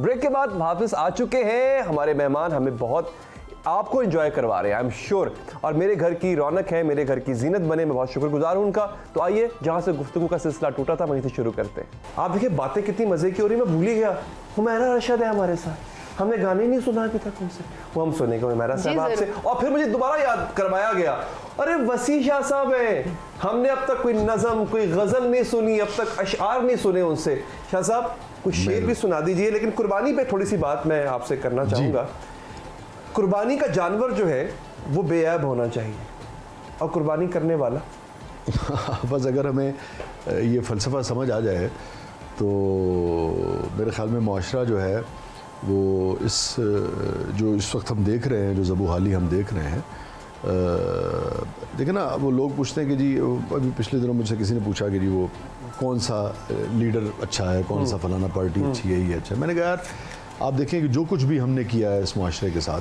Break के बाद वापस आ चुके हैं हमारे मेहमान, हमें बहुत आपको एंजॉय करवा रहे हैं आई एम श्योर, और मेरे घर की रौनक है, मेरे घर की जीनत बने, मैं बहुत शुक्रगुजार हूं उनका। तो आइए जहां से गुफ्तगू का सिलसिला टूटा था वहीं से शुरू करते हैं। आप देखिए बातें कितनी मजे की हो रही, मैं भूल ही गया हुमैरा रशद है हमारे साथ, हमने गाने नहीं सुना अभी तक उनसे, वो हम सुनेंगे हुमैरा साहब आपसे। और फिर मुझे दोबारा याद करवाया गया, अरे वसी शाह साहब हैं, हमने अब तक कोई नज़म कोई गज़ल नहीं सुनी, अब तक अशआर नहीं सुने उनसे। शाह साहब कुछ शेर भी सुना दीजिए, लेकिन कुर्बानी पे थोड़ी सी बात मैं आपसे करना चाहूँगा। कुर्बानी का जानवर जो है वो बेऐब होना चाहिए, और कुर्बानी करने वाला बस अगर हमें ये फ़लसफ़ा समझ आ जाए तो मेरे ख़्याल में मुआशरा जो है वो जो इस वक्त हम देख रहे हैं, जो ज़बूहाली हम देख रहे हैं, देखिए ना, वो लोग पूछते हैं कि जी, अभी पिछले दिनों मुझसे किसी ने पूछा कि जी वो कौन सा लीडर अच्छा है, कौन सा फलाना पार्टी अच्छी है, ये अच्छा है। मैंने कहा यार आप देखें कि जो कुछ भी हमने किया है इस मुआशरे के साथ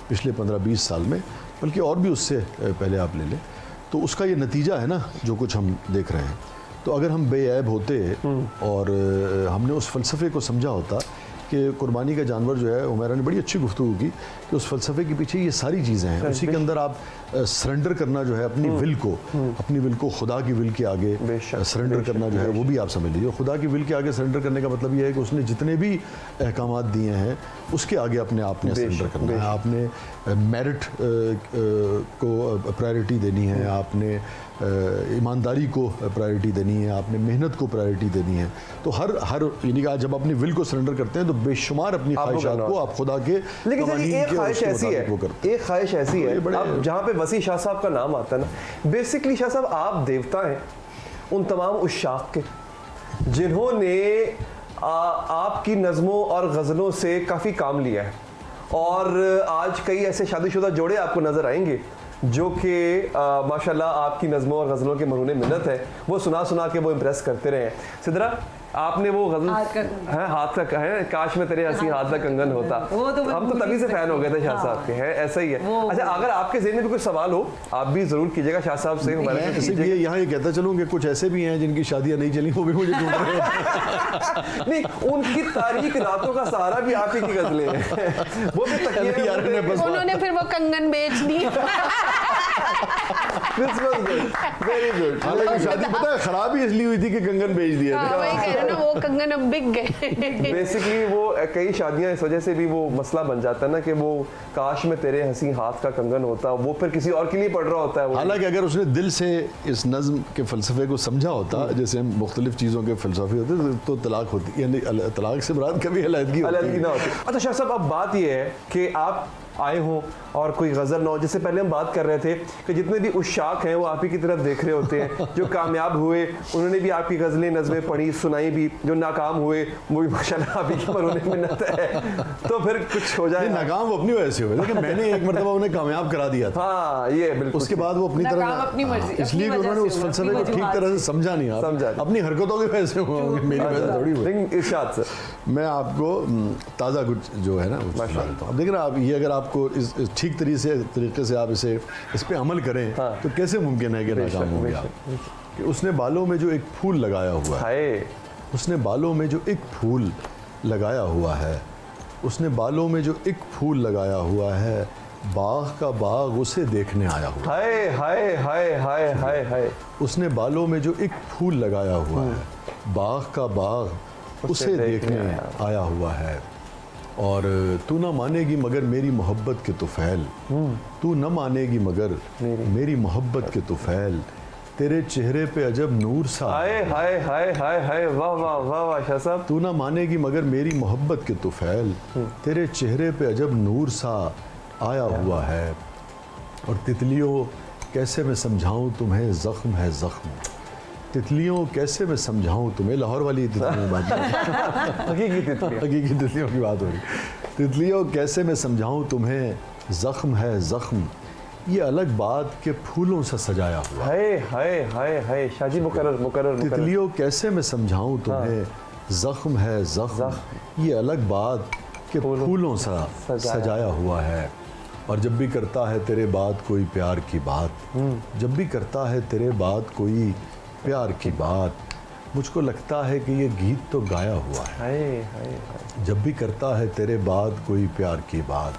पिछले 15-20 साल में, बल्कि और भी उससे पहले आप ले लें, तो उसका ये नतीजा है ना जो कुछ हम देख रहे हैं। तो अगर हम बेऐब होते और हमने उस फ़लसफ़े को समझा होता कि कुर्बानी का जानवर जो है, उमैरा ने बड़ी अच्छी गुफ्तगू की कि उस फ़लसफ़े के पीछे ये सारी चीज़ें हैं, उसी के अंदर आप सरेंडर करना जो है अपनी विल को खुदा की विल के आगे सरेंडर करना जो है वो भी आप समझ लीजिए। खुदा की विल के आगे सरेंडर करने का मतलब ये है कि उसने जितने भी अहकामात दिए हैं उसके आगे अपने आप ने सरेंडर करना है। आपने मेरिट को प्रायोरिटी देनी है, आपने ईमानदारी को प्रायोरिटी देनी है, आपने मेहनत को प्रायोरिटी देनी है। तो हर यानी कि जब अपनी विल को सरेंडर करते हैं तो बेशुमार अपनी ख्वाहिशात को आप खुदा के, लेकिन एक ख्वाहिश ऐसी है अब जहाँ पे वसी शाह साहब का नाम आता है ना, बेसिकली शाह साहब आप देवता हैं उन तमाम उश्शाक के जिन्होंने आपकी नज़मों और गज़लों से काफ़ी काम लिया है, और आज कई ऐसे शादीशुदा जोड़े आपको नज़र आएंगे जो कि माशाल्लाह आपकी नज़मों और गज़लों के मरूने मिन्नत है, वो सुना के वो इम्प्रेस करते रहे हैं। सिद्रा आपने वो गज़ल है हाथ का है, काश में तेरे हंसी हाथ का कंगन होता, हम तो तभी से फैन हो गए थे शाह साहब के, हैं ऐसा ही है। अच्छा, अगर आपके ज़हन में भी कोई सवाल हो आप भी ज़रूर कीजिएगा शाह साहब से। मैं यहाँ ये कहता चलूँ कि कुछ ऐसे भी हैं जिनकी शादियाँ नहीं चली, वो भी मुझे ढूंढ रहे हैं। नहीं, उनकी तारीख रातों का सहारा भी आप ही की गज़लें हैं, वो भी उन्होंने फिर वो कंगन बेच दी। Very good. हालांकि शादी पता है खराब ही इसलिए हुई थी कि कंगन बेच दिया था ना, वो कंगन अब बिक गए। बेसिकली वो कई शादियां इस वजह से भी वो मसला बन जाता है ना कि वो काश में तेरे हंसी हाथ का कंगन होता, वो फिर किसी और के लिए पड़ रहा होता है। हालांकि अगर उसने दिल से इस नज़्म के फ़लसफ़े को समझा होता, जैसे मुख्तलिफ चीज़ों के फ़लसफ़े होते तो तलाक होती, यानी तलाक से मुराद कभी अलहदगी ना होती। अच्छा शाह साहब, अब बात ये है कि आप आए हों और कोई गज़ल ना हो, जिससे पहले हम बात कर रहे थे कि जितने भी उश्शाक हैं वो आप ही की तरफ देख रहे होते हैं, जो कामयाब हुए उन्होंने भी आपकी गज़लें नज़में पढ़ी सुनाई भी, जो नाकाम हुए वो भी माशाल्लाह आप ही की मरूने मिन्नत है। तो फिर कुछ हो जाए, नाकाम वो अपनी वजह से हुए, लेकिन मैंने एक मरतबा उन्हें कामयाब करा दिया था। हाँ ये बिल्कुल, उसके बाद वो अपनी तरह, इसलिए उन्होंने उस फ़लसफ़े को ठीक तरह से समझा नहीं, अपनी हरकतों की वजह से हुआ, मेरी वजह से थोड़ी हुई। इरशाद से मैं आपको ताज़ा कुछ जो है ना अब देख रहे आप, ये अगर आपको ठीक तरीके से आप इस पे अमल करें तो कैसे मुमकिन है कि नाकाम हो गया। कि उसने बालों में जो एक फूल लगाया हुआ है, उसने बालों में जो एक फूल लगाया हुआ है, उसने बालों में जो एक फूल लगाया हुआ है, बाग का बाग उसे देखने आया हुआ। हाय हाय हाय हाय हाय हाय। उसने बालों में जो एक फूल लगाया हुआ है, बाग का बाग उसे देखने आया हुआ है। और तू ना मानेगी मगर मेरी मोहब्बत के तुफैल, तू न मानेगी मगर मेरी मोहब्बत के तुफैल, तेरे चेहरे पे अजब नूर सा। हाय हाय हाय हाय हाय, वाह वाह वाह वाह शाह साहब। तू ना मानेगी मगर मेरी मोहब्बत के तुफैल, तेरे चेहरे पे अजब नूर सा आया हुआ है। और तितलियों कैसे मैं समझाऊं तुम्हें ज़ख्म है ज़ख्म, तितलियों कैसे मैं समझाऊं तुम्हें, लाहौर वाली तितलियों की बात हकीकी तितलियों की बात हो रही। तितलियों कैसे मैं समझाऊं तुम्हें ज़ख्म है ज़ख्म, ये अलग बात के फूलों से सजाया हुआ। हाय हाय हाय हाय शाजी मुकर्रर। तितलियों कैसे मैं समझाऊं तुम्हें ज़ख्म है ज़ख्म, ये अलग बात के फूलों से सजाया हुआ है। और जब भी करता है तेरे बात कोई प्यार की बात, जब भी करता है तेरे बात कोई प्यार की बात, مجھ کو لگتا ہے کہ یہ گیت تو گایا ہوا ہے، ہائے ہائے ہائے، جب بھی کرتا ہے تیرے بعد کوئی پیار کی بات،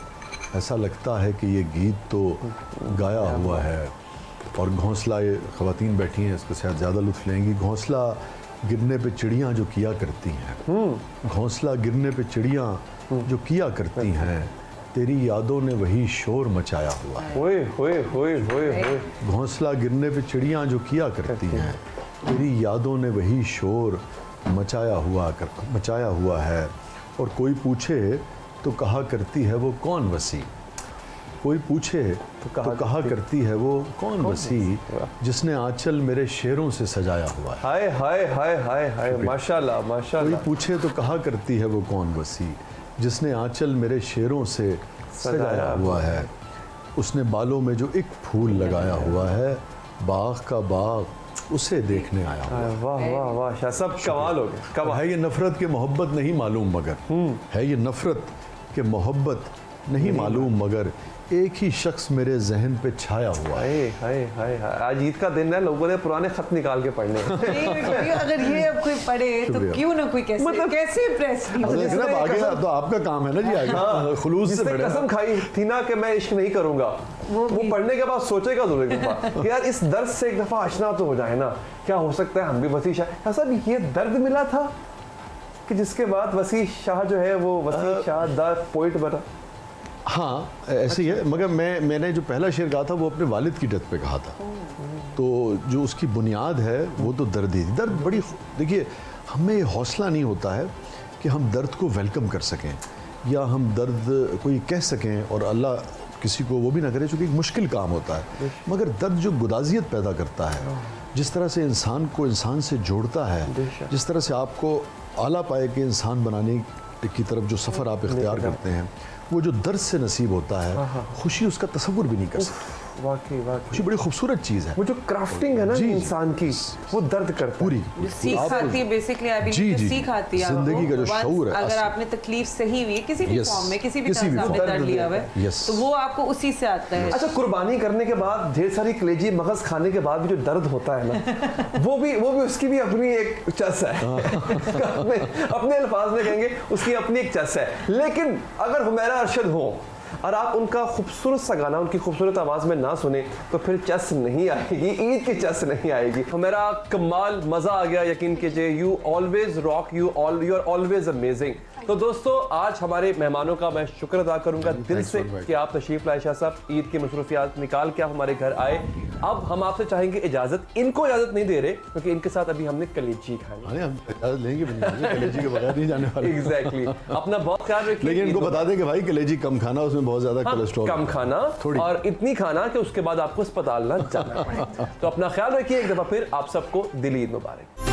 ایسا لگتا ہے کہ یہ گیت تو گایا ہوا ہے۔ اور گھونسلہ، یہ خواتین بیٹھی ہیں اس کو شاید زیادہ لطف لیں گی، گھونسلہ گرنے پہ چڑیاں جو کیا کرتی ہیں، گھونسلہ گرنے پہ چڑیاں جو کیا کرتی ہیں، تیری یادوں نے وہی شور مچایا ہوا ہے۔ ہوئے ہوئے ہوئے ہوئے ہوئے، گھونسلہ گرنے پہ چڑیاں جو کیا کرتی ہیں، تیری یادوں نے وہی شور مچایا ہوا ہے۔ اور کوئی پوچھے تو کہا کرتی ہے وہ کون وسیع، کوئی پوچھے تو کہا کرتی ہے وہ کون وسیع، جس نے آنچل میرے شعروں سے سجایا ہوا ہے۔ ہائے ہائے ہائے ہائے ہائے، ماشاءاللہ ماشاءاللہ۔ کوئی پوچھے تو کہا کرتی ہے وہ کون وسیع، جس نے آنچل میرے شعروں سے سجایا ہوا ہے۔ اس نے بالوں میں جو ایک پھول لگایا ہوا ہے، باغ کا باغ اسے دیکھنے آیا ہوا ہے۔ واہ واہ واہ، شاہ صاحب کمال ہو گئے، کمال۔ ہے یہ نفرت کہ محبت نہیں معلوم مگر، ہے یہ نفرت کہ محبت نہیں معلوم مگر، ایک ہی شخص میرے ذہن پہ چھایا ہوا ہے۔ ہائے ہائے ہائے ہائے، آج عید کا دن ہے، لوگوں نے پرانے خط نکال کے پڑھنے ہیں۔ اگر یہ اب کوئی پڑھے تو شکریہ۔ کیوں نہ کوئی کیسے امپریس نہیں ہو۔ حضرت جناب آگے تو آپ کا کام ہے نا جی، آگے خلوص جس سے نے پڑھیں۔ قسم کھائی تھی نا کہ میں عشق نہیں کروں گا، وہ پڑھنے کے بعد سوچے گا ضرور ایک دفعہ کہ یار اس درد سے ایک دفعہ آشنا تو ہو جائے نا، کیا ہو سکتا ہے ہم بھی وسیع شاہ صاحب، یہ درد ملا تھا کہ جس کے بعد وسیع شاہ جو ہے وہ وسیع شاہ دا پوئٹ بنا۔ ہاں ایسے ہی ہے، مگر میں نے جو پہلا شعر کہا تھا وہ اپنے والد کی ڈیتھ پہ کہا تھا، تو جو اس کی بنیاد ہے وہ تو درد ہی تھی۔ درد بڑی، دیکھیے ہمیں یہ حوصلہ نہیں ہوتا ہے کہ ہم درد کو ویلکم کر سکیں یا ہم درد کوئی کہہ سکیں، اور اللہ کسی کو وہ بھی نہ کرے چونکہ ایک مشکل کام ہوتا ہے، مگر درد جو گدازیت پیدا کرتا ہے، جس طرح سے انسان کو انسان سے جوڑتا ہے، جس طرح سے آپ کو اعلیٰ پائے کے انسان بنانے کی طرف جو سفر آپ اختیار کرتے ہیں، وہ جو درد سے نصیب ہوتا ہے، خوشی اس کا تصور بھی نہیں کر سکتے۔ واقعی واقعی خوشی بڑی خوبصورت چیز ہے، وہ جو کرافٹنگ ہے نا انسان کی، وہ درد کرتا ہے پوری سیکھ آتی ہے بیسکلی، ابھی جو سیکھ آتی ہے زندگی کا جو شعور ہے، اگر آپ نے تکلیف صحیح ہوئی کسی بھی فارم میں، کسی بھی طرح سے آپ نے درد لیا ہوا ہے تو وہ آپ کو اسی سے آتا ہے۔ اچھا، قربانی کرنے کے بعد ڈھیر ساری کلیجی مغز کھانے کے بعد بھی جو درد ہوتا ہے نا، وہ بھی اس کی بھی اپنی ایک چس ہے، اپنے الفاظ میں کہیں گے اس کی اپنی ایک چس ہے۔ لیکن اگر حمیرہ ارشد ہو اور آپ ان کا خوبصورت سا گانا ان کی خوبصورت آواز میں نہ سنیں تو پھر چس نہیں آئے گی، عید کی چس نہیں آئے گی۔ میرا کمال مزہ آ گیا، یقین کیجئے، you always rock, you are always amazing. تو دوستو، آج ہمارے مہمانوں کا میں شکر ادا کروں گا دل سے کہ آپ تشریف لائے شاہ صاحب، عید کی مصروفیات نکال کے آپ ہمارے گھر آئے۔ اب ہم آپ سے چاہیں گے اجازت، ان کو اجازت نہیں دے رہے کیونکہ ان کے ساتھ ابھی ہم نے کلیجی کھانی۔ ہم اجازت لیں گے بھی نہیں، کلیجی کے بغیر نہیں جانے والے۔ ایگزیکٹلی، اپنا بہت خیال رکھیے، لیکن ان کو بتا دیں کہ بھائی کلیجی کم کھانا، اس میں بہت زیادہ کولیسٹرول کم کھانا، اور اتنی کھانا کہ اس کے بعد آپ کو اسپتال نہ جانا پڑے۔ تو اپنا خیال رکھیے، ایک دفعہ پھر آپ سب کو دلی عید مبارک۔